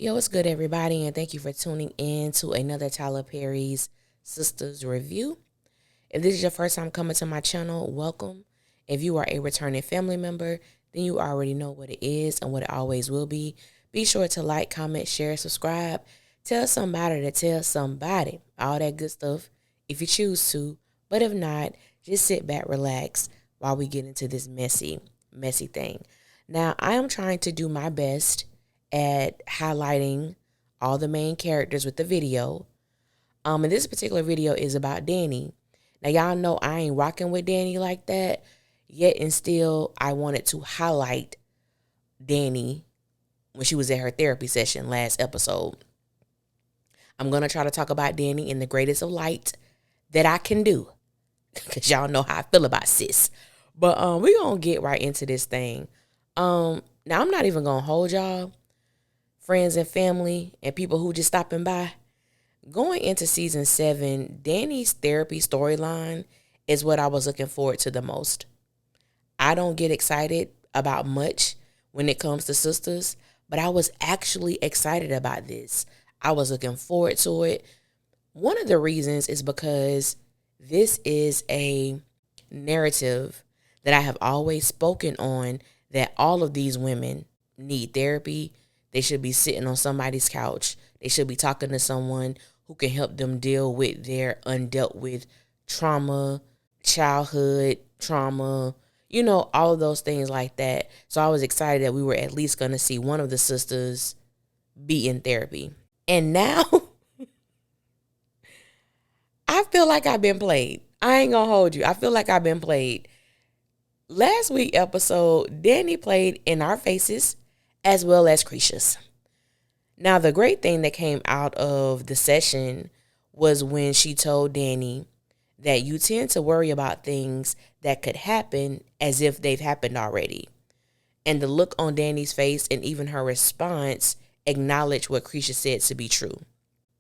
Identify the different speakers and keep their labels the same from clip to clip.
Speaker 1: Yo, what's good, everybody, and thank you for tuning in to another Tyler Perry's Sisters review. If this is your first time coming to my channel, welcome. If you are a returning family member, then you already know what it is and what it always will be. Be sure to like, comment, share, subscribe. Tell somebody to tell somebody. All that good stuff if you choose to. But if not, just sit back, relax while we get into this messy thing. Now, I am trying to do my best at highlighting all the main characters with the video. And this particular video is about Danni. Now, y'all know I ain't rocking with Danni like that, yet and still I wanted to highlight Danni when she was at her therapy session last episode. I'm going to try to talk about Danni in the greatest of light that I can do, because y'all know how I feel about sis. But we're going to get right into this thing. Now, I'm not even going to hold y'all, friends and family and people who just stopping by. Going into season 7, Danni's therapy storyline is what I was looking forward to the most. I don't get excited about much when it comes to sisters, but I was actually excited about this. I was looking forward to it. One of the reasons is because this is a narrative that I have always spoken on, that all of these women need therapy. They should be sitting on somebody's couch. They should be talking to someone who can help them deal with their undealt with trauma, childhood trauma, all of those things like that. So I was excited that we were at least going to see one of the sisters be in therapy. And now I feel like I've been played. I ain't going to hold you. I feel like I've been played. Last week episode, Danni played in our faces as well as Creatia's. Now, the great thing that came out of the session was when she told Danni that you tend to worry about things that could happen as if they've happened already. And the look on Danni's face and even her response acknowledged what Creatia said to be true.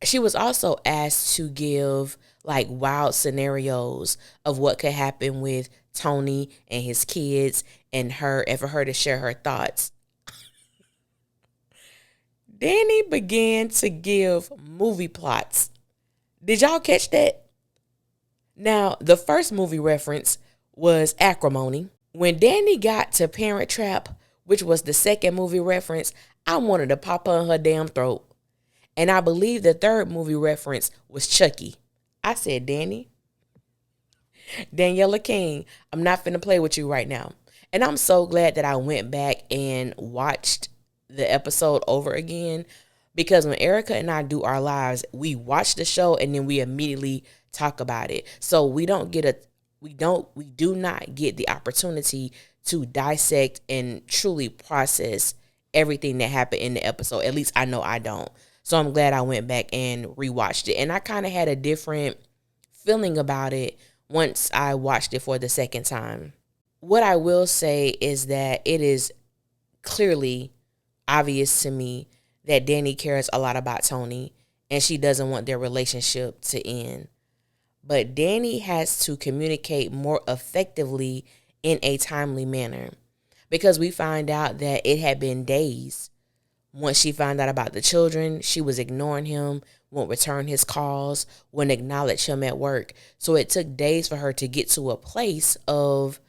Speaker 1: She was also asked to give wild scenarios of what could happen with Tony and his kids and her, and for her to share her thoughts. Danni began to give movie plots. Did y'all catch that? Now, the first movie reference was Acrimony. When Danni got to Parent Trap, which was the second movie reference, I wanted to pop her in her damn throat. And I believe the third movie reference was Chucky. I said, Danni, Daniela King, I'm not finna play with you right now. And I'm so glad that I went back and watched the episode over again, because when Erica and I do our lives, we watch the show and then we immediately talk about it. So we do not get the opportunity to dissect and truly process everything that happened in the episode. At least I know I don't. So I'm glad I went back and rewatched it. And I kind of had a different feeling about it once I watched it for the second time. What I will say is that it is clearly obvious to me that Danni cares a lot about Tony and she doesn't want their relationship to end. But Danni has to communicate more effectively in a timely manner, because we find out that it had been days. Once she found out about the children, she was ignoring him, won't return his calls, wouldn't acknowledge him at work. So it took days for her to get to a place of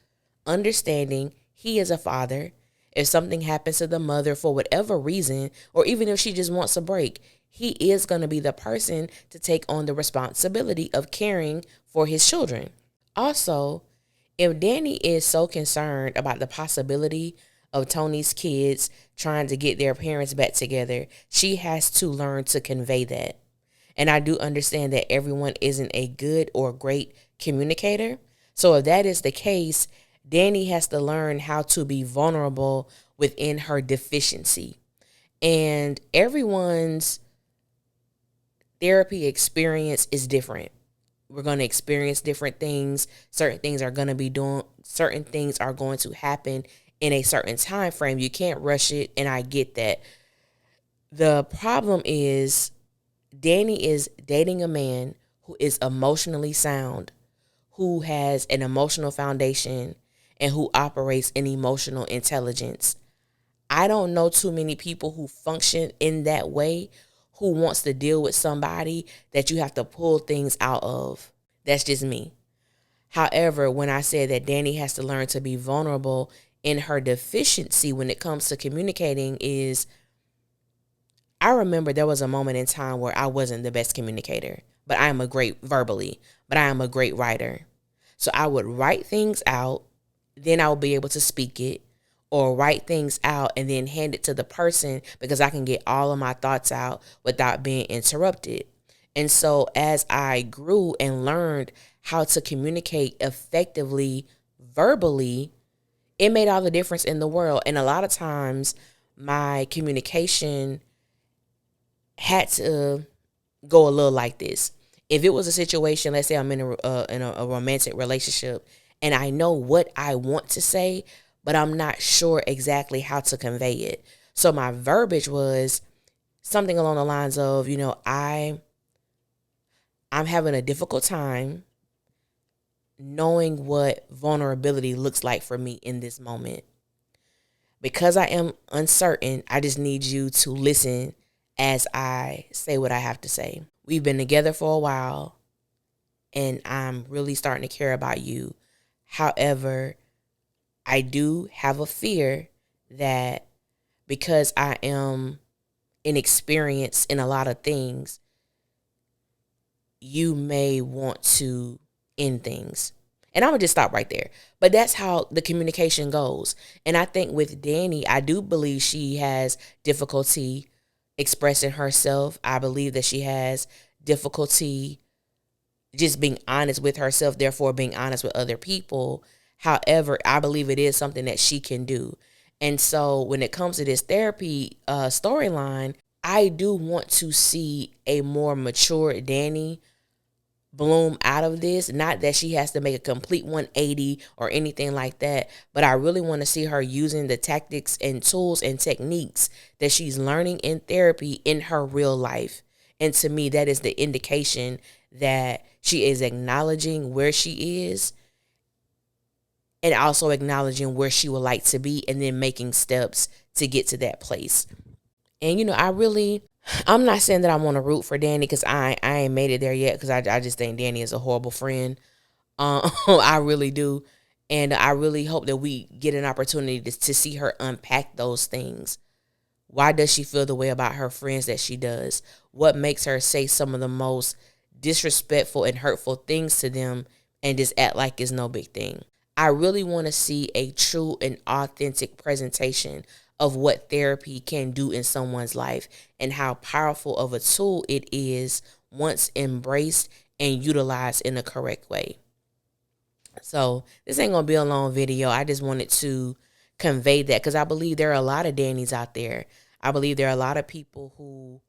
Speaker 1: understanding he is a father. If something happens to the mother for whatever reason, or even if she just wants a break, he is going to be the person to take on the responsibility of caring for his children. Also, if Danni is so concerned about the possibility of Tony's kids trying to get their parents back together, she has to learn to convey that. And I do understand that everyone isn't a good or great communicator. So if that is the case, Danni has to learn how to be vulnerable within her deficiency. And everyone's therapy experience is different. We're going to experience different things. Certain things are going to happen in a certain time frame. You can't rush it, and I get that. The problem is Danni is dating a man who is emotionally sound, who has an emotional foundation, and who operates in emotional intelligence. I don't know too many people who function in that way, who wants to deal with somebody that you have to pull things out of. That's just me. However, when I said that Danni has to learn to be vulnerable in her deficiency when it comes to communicating, is I remember there was a moment in time where I wasn't the best communicator, but I am a great verbally, but I am a great writer. So I would write things out, then I would be able to speak it, or write things out and then hand it to the person because I can get all of my thoughts out without being interrupted. And so as I grew and learned how to communicate effectively verbally, it made all the difference in the world. And a lot of times my communication had to go a little like this. If it was a situation, let's say I'm in a romantic relationship and I know what I want to say, but I'm not sure exactly how to convey it. So my verbiage was something along the lines of, I'm having a difficult time knowing what vulnerability looks like for me in this moment. Because I am uncertain, I just need you to listen as I say what I have to say. We've been together for a while, and I'm really starting to care about you. However, I do have a fear that because I am inexperienced in a lot of things, you may want to end things. And I'm going to just stop right there. But that's how the communication goes. And I think with Danni, I do believe she has difficulty expressing herself. I believe that she has difficulty just being honest with herself, therefore being honest with other people. However, I believe it is something that she can do. And so when it comes to this therapy storyline, I do want to see a more mature Danni bloom out of this. Not that she has to make a complete 180 or anything like that, but I really want to see her using the tactics and tools and techniques that she's learning in therapy in her real life. And to me, that is the indication that she is acknowledging where she is and also acknowledging where she would like to be and then making steps to get to that place. And, I'm not saying that I want to root for Danni because I ain't made it there yet because I just think Danni is a horrible friend. I really do. And I really hope that we get an opportunity to see her unpack those things. Why does she feel the way about her friends that she does? What makes her say some of the most disrespectful and hurtful things to them and just act like it's no big thing? I really want to see a true and authentic presentation of what therapy can do in someone's life and how powerful of a tool it is once embraced and utilized in a correct way. So this ain't going to be a long video. I just wanted to convey that because I believe there are a lot of Dannis out there. I believe there are a lot of people who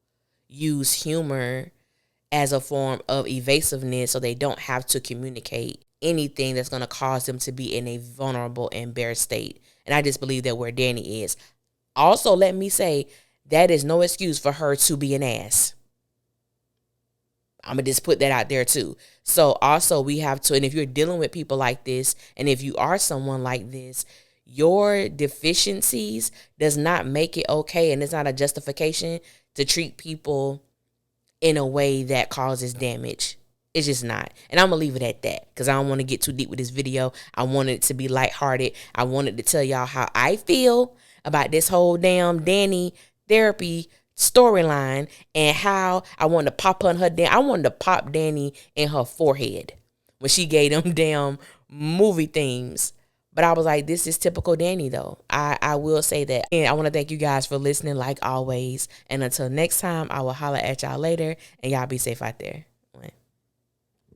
Speaker 1: use humor as a form of evasiveness so they don't have to communicate anything that's going to cause them to be in a vulnerable and bare state. And I just believe that where Danni is. Also, let me say, that is no excuse for her to be an ass. I'm going to just put that out there too. So also we have to, and if you're dealing with people like this, and if you are someone like this, your deficiencies does not make it okay. And it's not a justification to treat people in a way that causes damage. It's just not. And I'm going to leave it at that because I don't want to get too deep with this video. I wanted it to be lighthearted. I wanted to tell y'all how I feel about this whole damn Danni therapy storyline and how I wanted to pop on her I wanted to pop Danni in her forehead when she gave them damn movie themes. But I was like, this is typical Danni though. I will say that. And I want to thank you guys for listening like always. And until next time, I will holler at y'all later and y'all be safe out there.